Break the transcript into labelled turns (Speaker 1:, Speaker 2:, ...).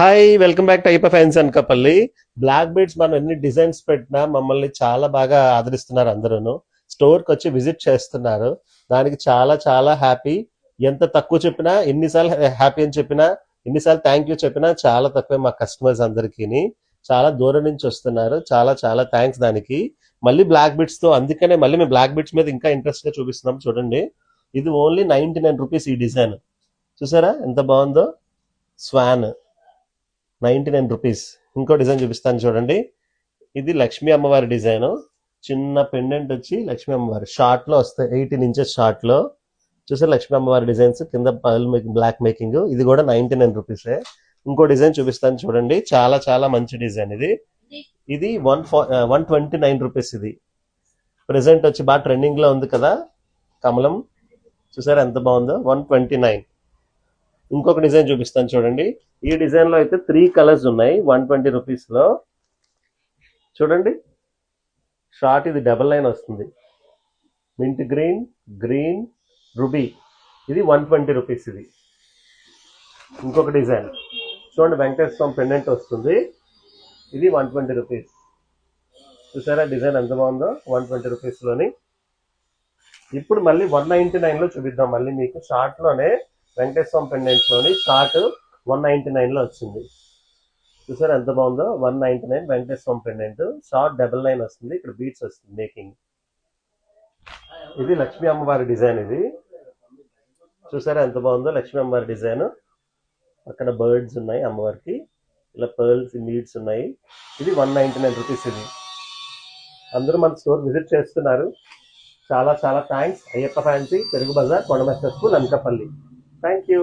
Speaker 1: Hi welcome back to Ayyappa fans Anakapalli. Black beads మనం ఎన్ని designs పెట్టినా మమ్మల్ని చాలా బాగా ఆదరిస్తున్నారు. అందరూ స్టోర్కి వచ్చి విజిట్ చేస్తున్నారు. దానికి చాలా చాలా హ్యాపీ. ఎంత తక్కువ చెప్పినా, ఎన్నిసార్లు హ్యాపీ అని చెప్పినా, ఎన్నిసార్లు థ్యాంక్ యూ చెప్పినా చాలా తక్కువే. మా కస్టమర్స్ అందరికీ చాలా దూరం నుంచి వస్తున్నారు. చాలా చాలా థ్యాంక్స్ దానికి. మళ్ళీ బ్లాక్ బీడ్స్ తో, అందుకనే మళ్ళీ మేము బ్లాక్ బీడ్స్ మీద ఇంకా ఇంట్రెస్ట్ గా చూపిస్తున్నాం. చూడండి, ఇది ఓన్లీ 99 రూపీస్. ఈ డిజైన్ చూసారా ఎంత బాగుందో. Schwann 99 rupees. ఇంకో డిజైన్ చూపిస్తాను చూడండి. ఇది లక్ష్మీ అమ్మవారి డిజైన్. చిన్న పెండెంట్ వచ్చి లక్ష్మీ అమ్మవారి షార్ట్ లో వస్తాయి, 18 ఇంచెస్ షార్ట్ లో. చూసారు లక్ష్మీ అమ్మవారి డిజైన్స్, కింద పర్ల్ మేకింగ్, బ్లాక్ మేకింగ్. ఇది కూడా 99 రూపీసే. ఇంకో డిజైన్ చూపిస్తాను చూడండి, చాలా చాలా మంచి డిజైన్ ఇది. ఇది 129 రూపీస్. ఇది ప్రెసెంట్ వచ్చి బాగా ట్రెండింగ్ లో ఉంది కదా, కమలం. చూసారా ఎంత బాగుందో, 129. ఇంకొక డిజైన్ చూపిస్తాను చూడండి. ఈ డిజైన్ లో అయితే 3 కలర్స్ ఉన్నాయి 120 రూపీస్ లో. చూడండి, షార్ట్ ఇది డబల్ లైన్ వస్తుంది. Mint green, green, ruby. ఇది 120 రూపీస్. ఇది ఇంకొక డిజైన్ చూడండి, వెంకటేశ్వర స్వామి పెండెంట్ వస్తుంది. ఇది 120 రూపీస్. చూసారా డిజైన్ ఎంత బాగుందో, 120 రూపీస్ లోని. ఇప్పుడు మళ్ళీ 199 లో చూపిద్దాం. మళ్ళీ మీకు షార్ట్ లోనే వెంకటేశ్వర స్వామి పెండెంట్ లోని షార్ట్ 199 లో వచ్చింది. చూసారా ఎంత బాగుందో, 199 వెంకటేశ్వర స్వామి పెండెంట్. షార్ట్ డబల్ లైన్ వస్తుంది, ఇక్కడ బీట్స్ వస్తుంది మేకింగ్. ఇది లక్ష్మీ అమ్మవారి డిజైన్. ఇది చూసారా ఎంత బాగుందో, లక్ష్మీ అమ్మవారి డిజైన్. అక్కడ బర్డ్స్ ఉన్నాయి అమ్మవారికి, ఇలా పర్ల్స్ నీడ్స్ ఉన్నాయి. ఇది 199 రూపీస్. ఇది అందరూ మన స్టోర్ విజిట్ చేస్తున్నారు. చాలా చాలా థ్యాంక్స్. అయ్యప్ప ఫ్యాన్సీ, పెరుగు బజార్, కొండమస్టర్ స్కూల్, అనకాపల్లి. Thank you.